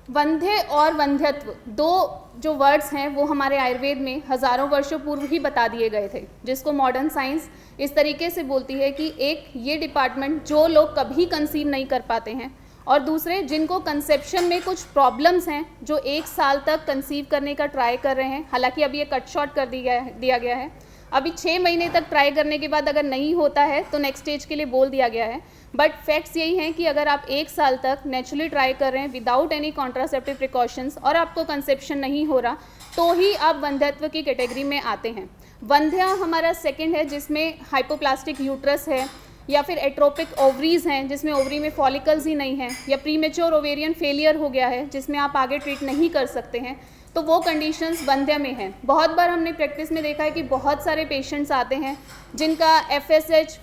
वंध्य और वंध्यत्व दो जो वर्ड्स हैं वो हमारे आयुर्वेद में हज़ारों वर्षों पूर्व ही बता दिए गए थे, जिसको मॉडर्न साइंस इस तरीके से बोलती है कि एक ये डिपार्टमेंट जो लोग कभी कंसीव नहीं कर पाते हैं और दूसरे जिनको कंसेप्शन में कुछ प्रॉब्लम्स हैं, जो 1 साल तक कंसीव करने का ट्राई कर रहे हैं। हालांकि अभी ये कट शॉर्ट कर दिया गया है, अभी 6 महीने तक ट्राई करने के बाद अगर नहीं होता है तो नेक्स्ट स्टेज के लिए बोल दिया गया है। बट फैक्ट्स यही हैं कि अगर आप 1 साल तक नेचुरली ट्राई कर रहे हैं विदाउट एनी कॉन्ट्रासेप्टिव प्रिकॉशंस और आपको कंसेप्शन नहीं हो रहा, तो ही आप वंध्यत्व की कैटेगरी में आते हैं। वंध्या हमारा सेकंड है, जिसमें हाइपोप्लास्टिक यूट्रस है या फिर एट्रोपिक ओवरीज हैं जिसमें ओवरी में फॉलिकल्स ही नहीं हैं, या प्रीमेच्योर ओवेरियन फेलियर हो गया है जिसमें आप आगे ट्रीट नहीं कर सकते हैं, तो वो कंडीशंस वंध्या में हैं। बहुत बार हमने प्रैक्टिस में देखा है कि बहुत सारे पेशेंट्स आते हैं जिनका FSH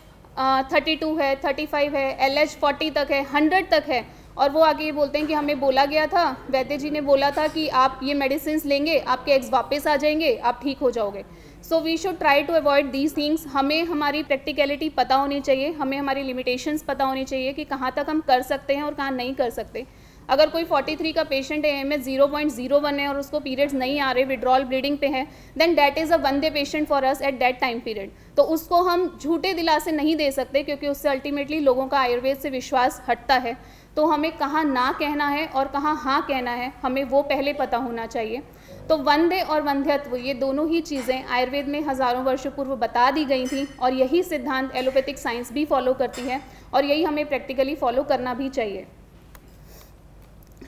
32 है, 35 है, LH 40 तक है, 100 तक है, और वो आगे ये बोलते हैं कि हमें बोला गया था, वैद्य जी ने बोला था कि आप ये मेडिसिन लेंगे आपके एग्स वापस आ जाएंगे, आप ठीक हो जाओगे। So we should try to avoid these things. हमें हमारी प्रैक्टिकलिटी पता होनी चाहिए, हमें हमारी लिमिटेशंस पता होनी चाहिए कि कहाँ तक हम कर सकते हैं और कहाँ नहीं कर सकते। अगर कोई 43 का पेशेंट है, AMH 0.01 है और उसको पीरियड्स नहीं आ रहे, विड्रॉल ब्लीडिंग पे है, देन दैट इज़ अ वंध्य patient for us at that time period. तो उसको हम झूठे दिलासे नहीं दे सकते, क्योंकि उससे अल्टीमेटली लोगों का आयुर्वेद से विश्वास हटता है। तो हमें कहाँ ना कहना है और कहाँ हाँ कहना है, हमें वो पहले पता होना चाहिए। तो वंध्य और वंध्यत्व ये दोनों ही चीज़ें आयुर्वेद में हज़ारों वर्षों पूर्व बता दी गई थी, और यही सिद्धांत एलोपैथिक साइंस भी फॉलो करती है, और यही हमें प्रैक्टिकली फॉलो करना भी चाहिए।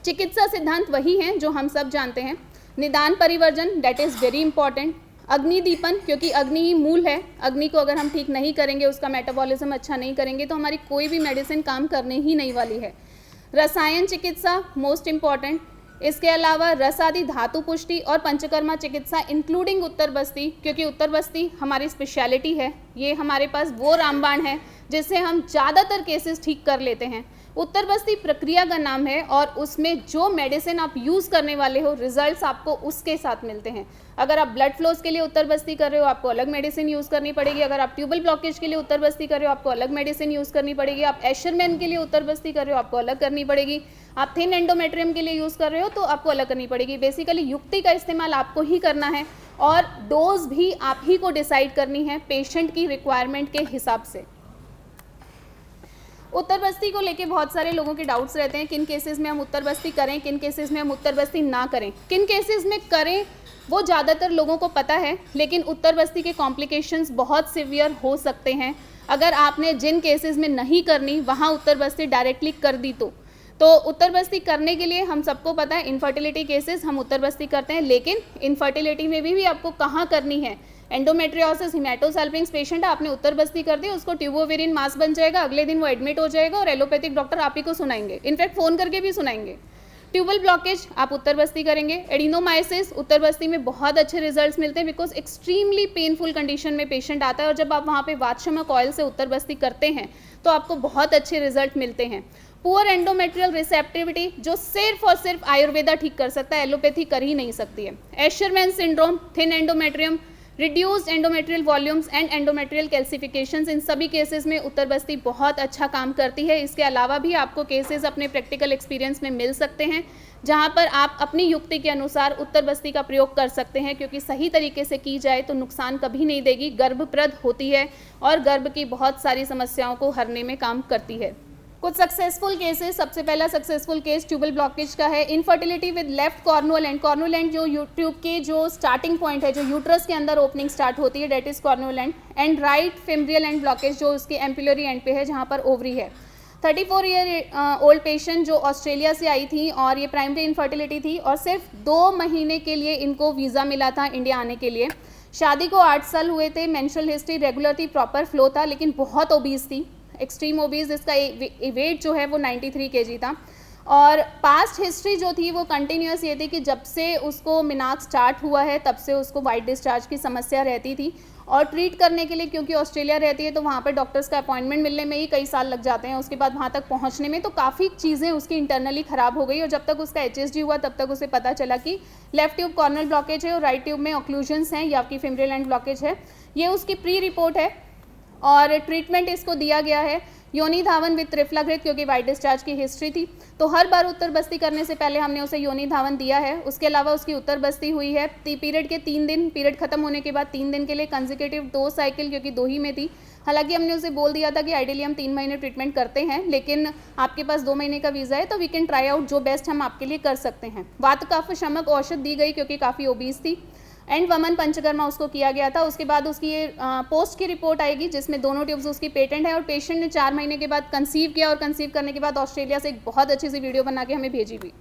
चिकित्सा सिद्धांत वही हैं जो हम सब जानते हैं। निदान परिवर्जन, दैट इज़ वेरी इंपॉर्टेंट। अग्निदीपन, क्योंकि अग्नि ही मूल है, अग्नि को अगर हम ठीक नहीं करेंगे, उसका मेटाबॉलिज्म अच्छा नहीं करेंगे, तो हमारी कोई भी मेडिसिन काम करने ही नहीं वाली है। रसायन चिकित्सा मोस्ट इम्पॉर्टेंट। इसके अलावा रस आदि धातु पुष्टि और पंचकर्मा चिकित्सा इंक्लूडिंग उत्तर बस्ती, क्योंकि उत्तर बस्ती हमारी स्पेशलिटी है। ये हमारे पास वो रामबाण है जिससे हम ज़्यादातर केसेस ठीक कर लेते हैं। उत्तर बस्ती प्रक्रिया का नाम है, और उसमें जो मेडिसिन आप यूज़ करने वाले हो रिजल्ट्स आपको उसके साथ मिलते हैं। अगर आप ब्लड फ्लोज के लिए उत्तर बस्ती कर रहे हो, आपको अलग मेडिसिन यूज़ करनी पड़ेगी। अगर आप ट्यूबल ब्लॉकेज के लिए उत्तर बस्ती कर रहे हो, आपको अलग मेडिसिन यूज़ करनी पड़ेगी। आप एशरमैन के लिए उत्तर बस्ती कर रहे हो, आपको अलग करनी पड़ेगी। आप थिन एंडोमेट्रियम के लिए यूज़ कर रहे हो तो आपको अलग करनी पड़ेगी। बेसिकली युक्ति का इस्तेमाल आपको ही करना है, और डोज भी आप ही को डिसाइड करनी है पेशेंट की रिक्वायरमेंट के हिसाब से। उत्तर बस्ती को लेके बहुत सारे लोगों के डाउट्स रहते हैं, किन केसेस में हम उत्तर बस्ती करें, किन केसेस में हम उत्तर बस्ती ना करें। किन केसेस में करें वो ज़्यादातर लोगों को पता है, लेकिन उत्तर बस्ती के कॉम्प्लिकेशंस बहुत सिवियर हो सकते हैं। अगर आपने जिन केसेस में नहीं करनी वहाँ उत्तर बस्ती डायरेक्टली कर दी तो उत्तर बस्ती करने के लिए हम सबको पता है इनफर्टिलिटी केसेस हम उत्तर बस्ती करते हैं, लेकिन इनफर्टिलिटी में भी आपको कहाँ करनी है। एंडोमेट्रियोसिस, हिमेटोसैल्पिंग्स पेशेंट है, आपने उत्तर बस्ती कर दी, उसको ट्यूबोवेरिन मास बन जाएगा, अगले दिन वो एडमिट हो जाएगा और एलोपैथिक डॉक्टर आप ही को सुनाएंगे, इनफैक्ट फ़ोन करके भी सुनाएंगे। ट्यूबल ब्लॉकेज आप उत्तर बस्ती करेंगे। एडिनोमाइसिस उत्तर बस्ती में बहुत अच्छे रिजल्ट्स मिलते हैं, बिकॉज एक्सट्रीमली पेनफुल कंडीशन में पेशेंट आता है, और जब आप वहाँ पे वातशमक ऑयल से उत्तर बस्ती करते हैं तो आपको बहुत अच्छे रिजल्ट मिलते हैं। पुअर एंडोमेट्रियल रिसेप्टिविटी जो सिर्फ और सिर्फ आयुर्वेदा ठीक कर सकता है, एलोपैथी कर ही नहीं सकती है। Asherman syndrome, thin endometrium, reduced endometrial volumes and endometrial calcifications, इन सभी केसेस में उत्तर बस्ती बहुत अच्छा काम करती है। इसके अलावा भी आपको केसेस अपने प्रैक्टिकल एक्सपीरियंस में मिल सकते हैं जहां पर आप अपनी युक्ति के अनुसार उत्तर बस्ती का प्रयोग कर सकते हैं, क्योंकि सही तरीके से की जाए तो नुकसान कभी नहीं देगी, गर्भप्रद होती है और गर्भ की बहुत सारी समस्याओं को हरने में काम करती है। कुछ सक्सेसफुल केसेस, सबसे पहला सक्सेसफुल केस ट्यूबल ब्लॉकेज का है। Infertility with left cornual and, cornual and जो ट्यूब के जो स्टार्टिंग पॉइंट है, जो यूट्रस के अंदर ओपनिंग स्टार्ट होती है, that is cornual end right fimbrial end blockage जो उसके एम्पिलरी एंड पे है जहाँ पर ओवरी है। 34 ईयर ओल्ड पेशेंट जो ऑस्ट्रेलिया से आई थी, और ये प्राइमरी इनफर्टिलिटी थी, और सिर्फ 2 महीने के लिए इनको वीज़ा मिला था इंडिया आने के लिए। शादी को 8 साल हुए थे, मेंस्ट्रुअल हिस्ट्री रेगुलर थी, प्रॉपर फ्लो था, लेकिन बहुत ओबीज थी, एक्सट्रीम ओबीज। इसका वेट जो है वो 93 kg था, और पास्ट हिस्ट्री जो थी वो कंटिन्यूस ये थी कि जब से उसको मिनाक स्टार्ट हुआ है तब से उसको वाइट डिस्चार्ज की समस्या रहती थी, और ट्रीट करने के लिए क्योंकि ऑस्ट्रेलिया रहती है तो वहाँ पर डॉक्टर्स का अपॉइंटमेंट मिलने में ही कई साल लग जाते हैं, उसके बाद वहाँ तक पहुँचने में, तो काफ़ी चीज़ें उसकी इंटरनली ख़राब हो गई, और जब तक उसका HSG हुआ तब तक उसे पता चला कि लेफ्ट ट्यूब कॉर्नल ब्लॉकेज है और राइट ट्यूब में ऑक्लूजन्स हैं या आपकी फेमरियल एंड ब्लॉकेज है। ये उसकी प्री रिपोर्ट है, और ट्रीटमेंट इसको दिया गया है योनि धावन विद त्रिफलाग्रित क्योंकि वाइट डिस्चार्ज की हिस्ट्री थी, तो हर बार उत्तर बस्ती करने से पहले हमने उसे योनि धावन दिया है। उसके अलावा उसकी उत्तर बस्ती हुई है पीरियड के 3 दिन, पीरियड खत्म होने के बाद 3 दिन के लिए कंसेक्यूटिव 2 साइकिल, क्योंकि 2 ही में थी। हालांकि हमने उसे बोल दिया था कि आइडियली हम 3 महीने ट्रीटमेंट करते हैं, लेकिन आपके पास 2 महीने का वीज़ा है तो वी कैन ट्राई आउट जो बेस्ट हम आपके लिए कर सकते हैं। वात कफ शमक औषध दी गई क्योंकि काफ़ी ओबीस थी, एंड वमन पंचकर्मा उसको किया गया था। उसके बाद उसकी ये पोस्ट की रिपोर्ट आएगी जिसमें दोनों ट्यूब्स उसकी पेटेंट है, और पेशेंट ने 4 महीने के बाद कंसीव किया, और कंसीव करने के बाद ऑस्ट्रेलिया से एक बहुत अच्छी सी वीडियो बना के हमें भेजी भी।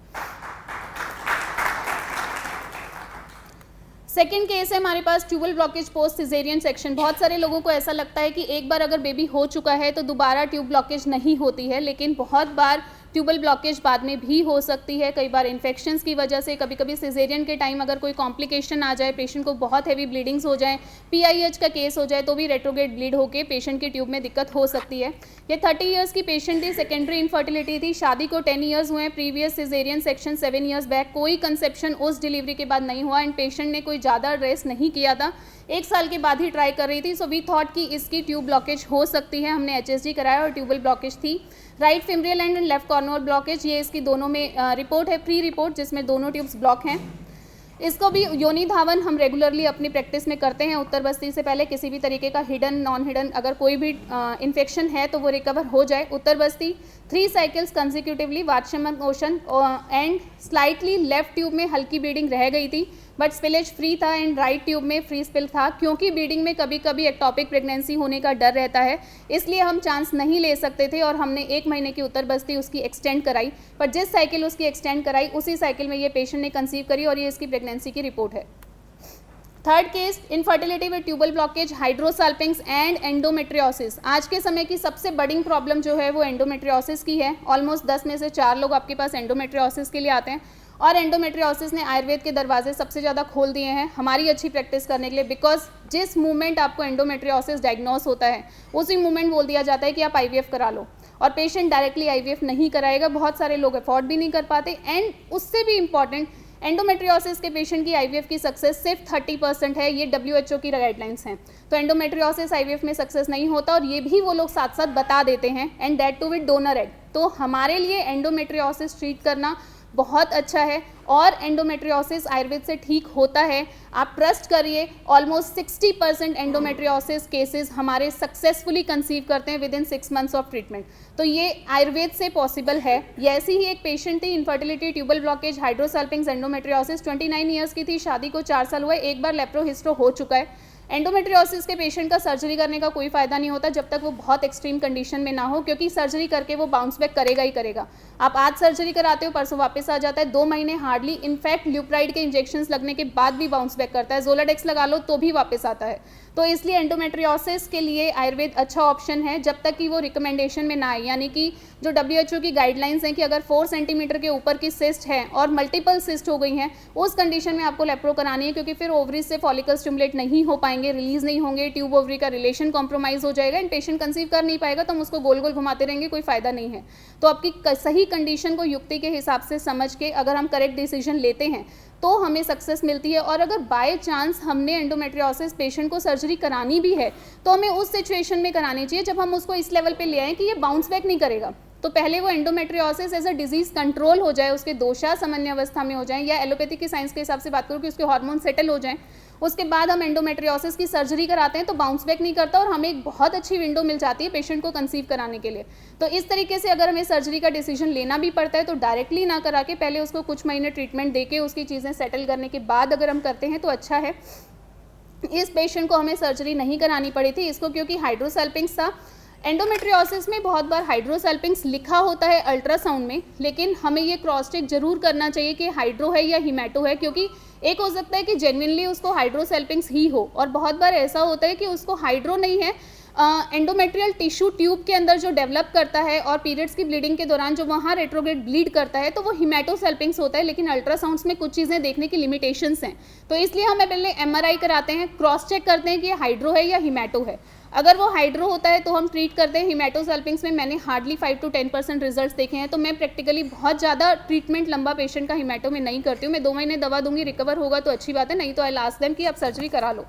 सेकेंड केस है हमारे पास tubal blockage post caesarean section. बहुत सारे लोगों को ऐसा लगता है कि एक बार अगर बेबी हो चुका है तो दोबारा ट्यूब ब्लॉकेज नहीं होती है, लेकिन बहुत बार ट्यूबल ब्लॉकेज बाद में भी हो सकती है। कई बार इन्फेक्शंस की वजह से, कभी कभी सिजेरियन के टाइम अगर कोई कॉम्प्लिकेशन आ जाए, पेशेंट को बहुत हैवी ब्लीडिंग्स हो जाए, PIH का केस हो जाए, तो भी रेट्रोग्रेड ब्लीड होकर पेशेंट की ट्यूब में दिक्कत हो सकती है। ये 30 ईयर्स की पेशेंट थी, सेकेंडरी इनफर्टिलिटी थी, शादी को 10 ईयर्स हुए, previous caesarean section 7 years back, कोई कंसेप्शन उस डिलीवरी के बाद नहीं हुआ, एंड पेशेंट ने कोई ज़्यादा रेस्ट नहीं किया था, 1 साल के बाद ही ट्राई कर रही थी। सो वी थॉट कि इसकी ट्यूब ब्लॉकेज हो सकती है। हमने HSG कराया और ट्यूबल ब्लॉकेज थी, right fimbrial end left corner blockage. ये इसकी दोनों में रिपोर्ट है, प्री रिपोर्ट, जिसमें दोनों ट्यूब्स ब्लॉक हैं। इसको भी योनि धावन हम रेगुलरली अपनी प्रैक्टिस में करते हैं उत्तर बस्ती से पहले। किसी भी तरीके का हिडन नॉन हिडन अगर कोई भी इन्फेक्शन है तो वो रिकवर हो जाए। उत्तर बस्ती 3 साइकिल्स कंसेक्यूटिवली, वाटशमन मोशन, एंड स्लाइटली लेफ्ट ट्यूब में हल्की ब्लीडिंग रह गई थी, बट स्पिलेज फ्री था, एंड राइट ट्यूब में फ्री स्पिल था। क्योंकि ब्लीडिंग में कभी कभी एक्टॉपिक प्रेगनेंसी होने का डर रहता है, इसलिए हम चांस नहीं ले सकते थे, और हमने 1 महीने की उत्तर बस्ती उसकी एक्सटेंड कराई। पर जिस साइकिल उसकी एक्सटेंड कराई उसी साइकिल में ये पेशेंट ने कंसीव करी, और ये इसकी प्रेगनेंसी की रिपोर्ट है। Third case, infertility with tubal blockage, hydrosalpinx and endometriosis. आज के समय की सबसे बड़ी प्रॉब्लम जो है वो एंडोमेट्रियोसिस की है। ऑलमोस्ट 10 में से 4 लोग आपके पास एंडोमेट्रियोसिस के लिए आते हैं, और एंडोमेट्रियोसिस ने आयुर्वेद के दरवाजे सबसे ज़्यादा खोल दिए हैं हमारी अच्छी प्रैक्टिस करने के लिए। बिकॉज जिस मोमेंट आपको एंडोमेट्रियोसिस डायग्नोस होता है उसी मोमेंट बोल दिया जाता है कि आप IVF करा लो, और पेशेंट डायरेक्टली IVF नहीं कराएगा। बहुत सारे लोग अफोर्ड भी नहीं कर पाते, एंड उससे भी इम्पॉर्टेंट, एंडोमेट्रियोसिस के पेशेंट की IVF की सक्सेस सिर्फ 30% है। ये WHO की गाइडलाइंस हैं। तो एंडोमेट्रियोसिस IVF में सक्सेस नहीं होता, और ये भी वो लोग साथ साथ बता देते हैं, and that too with donor egg. तो हमारे लिए एंडोमेट्रियोसिस ट्रीट करना बहुत अच्छा है, और एंडोमेट्रियोसिस आयुर्वेद से ठीक होता है। आप ट्रस्ट करिए, ऑलमोस्ट 60% एंडोमेट्रियोसिस केसेस हमारे सक्सेसफुली कंसीव करते हैं with in 6 months of treatment. तो ये आयुर्वेद से पॉसिबल है। ये ऐसी ही एक पेशेंट थी, infertility, tubal blockage, hydrosalpinx, endometriosis, 29 years की थी, शादी को 4 साल हुए, एक बार लेप्रो हिस्ट्रो हो चुका है। एंडोमेट्रियोसिस के पेशेंट का सर्जरी करने का कोई फायदा नहीं होता जब तक वो बहुत एक्सट्रीम कंडीशन में ना हो, क्योंकि सर्जरी करके वो बाउंस बैक करेगा ही करेगा। आप आज सर्जरी कराते हो, परसों वापस आ जाता है, 2 महीने हार्डली। इनफैक्ट ल्यूप्राइड के इंजेक्शंस लगने के बाद भी बाउंस बैक करता है, जोलाडेक्स लगा लो तो भी वापस आता है। तो इसलिए एंडोमेट्रियोसिस के लिए आयुर्वेद अच्छा ऑप्शन है, जब तक कि वो रिकमेंडेशन में ना आए। यानी कि जो WHO की गाइडलाइंस हैं कि अगर 4 सेंटीमीटर के ऊपर की सिस्ट है और मल्टीपल सिस्ट हो गई हैं, उस कंडीशन में आपको लेप्रो करानी है, क्योंकि फिर ओवरीज से फॉलिकल स्टिमुलेट नहीं हो पाएंगे, रिलीज नहीं होंगे, ट्यूब ओवरी का रिलेशन कॉम्प्रोमाइज हो जाएगा, एंड पेशेंट कंसीव कर नहीं पाएगा, तो हम उसको गोल गोल घुमाते रहेंगे, कोई फायदा नहीं है। तो आपकी सही कंडीशन को युक्ति के हिसाब से समझ के अगर हम करेक्ट डिसीजन लेते हैं तो हमें सक्सेस मिलती है। और अगर बाय चांस हमने एंडोमेट्रियोसिस पेशेंट को सर्जरी करानी भी है तो हमें उस सिचुएशन में करानी चाहिए जब हम उसको इस लेवल पे ले आएँ कि ये बाउंस बैक नहीं करेगा। तो पहले वो endometriosis as a disease control हो जाए, उसके दोषा सामान्य अवस्था में हो जाए, या एलोपैथी की साइंस के हिसाब से बात करूँ कि उसके हार्मोन सेटल हो जाएं, उसके बाद हम एंडोमेट्रियोसिस की सर्जरी कराते हैं तो बाउंस बैक नहीं करता, और हमें एक बहुत अच्छी विंडो मिल जाती है पेशेंट को कंसीव कराने के लिए। तो इस तरीके से अगर हमें सर्जरी का डिसीजन लेना भी पड़ता है तो डायरेक्टली ना करा के पहले उसको कुछ महीने ट्रीटमेंट देके उसकी चीज़ें सेटल करने के बाद अगर हम करते हैं तो अच्छा है। इस पेशेंट को हमें सर्जरी नहीं करानी पड़ी थी, इसको क्योंकि हाइड्रोसल्पिंग्स था। एंडोमेट्रियोसिस में बहुत बार हाइड्रोसल्पिंग्स लिखा होता है अल्ट्रासाउंड में, लेकिन हमें ये क्रॉस चेक जरूर करना चाहिए कि हाइड्रो है या हिमैटो है, क्योंकि एक हो सकता है कि जेन्युइनली उसको हाइड्रोसल्पिंग्स ही हो, और बहुत बार ऐसा होता है कि उसको हाइड्रो नहीं है, एंडोमेट्रियल टिश्यू ट्यूब के अंदर जो डेवलप करता है और पीरियड्स की ब्लीडिंग के दौरान जो वहाँ रेट्रोग्रेड ब्लीड करता है तो वो हिमैटोसल्पिंग्स होता है, लेकिन अल्ट्रासाउंड्स में कुछ चीज़ें देखने की लिमिटेशंस हैं। तो इसलिए हमें पहले MRI कराते हैं, क्रॉस चेक करते हैं कि ये हाइड्रो है या हिमैटो है। अगर वो हाइड्रो होता है तो हम ट्रीट करते हैं। हिमैटोसल्पिंग्स में मैंने हार्डली 5 to 10% रिजल्ट्स देखे हैं, तो मैं प्रैक्टिकली बहुत ज़्यादा ट्रीटमेंट लंबा पेशेंट का हिमैटो में नहीं करती हूँ। मैं 2 महीने दवा दूंगी, रिकवर होगा तो अच्छी बात है, नहीं तो आई लास्ट देम कि आप सर्जरी करा लो।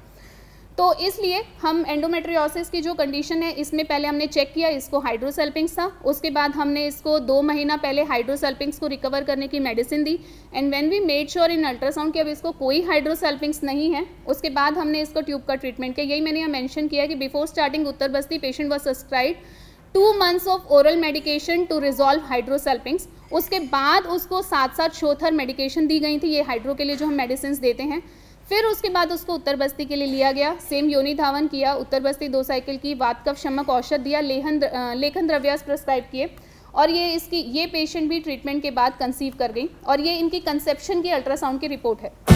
तो इसलिए हम एंडोमेट्रियोसिस की जो कंडीशन है इसमें पहले हमने चेक किया, इसको हाइड्रोसल्पिंग्स था, उसके बाद हमने इसको 2 महीना पहले हाइड्रोसल्पिंग्स को रिकवर करने की मेडिसिन दी and when we made sure in ultrasound कि अब इसको कोई हाइड्रोसल्पिंग्स नहीं है, उसके बाद हमने इसको ट्यूब का ट्रीटमेंट किया। यही मैंने यहाँ मेंशन किया कि before starting uttar basti patient was subscribed 2 months of oral medication to resolve hydrosalpinx. उसके बाद उसको साथ साथ शोथर मेडिकेशन दी गई थी, ये हाइड्रो के लिए जो हम मेडिसिन देते हैं। फिर उसके बाद उसको उत्तर बस्ती के लिए लिया गया, सेम योनि धावन किया, उत्तर बस्ती 2 साइकिल की, वात कफ शमक औषध दिया, लेखन द्रव्यास प्रिस्क्राइब किए और ये पेशेंट भी ट्रीटमेंट के बाद कंसीव कर गई और ये इनकी कंसेप्शन की अल्ट्रासाउंड की रिपोर्ट है।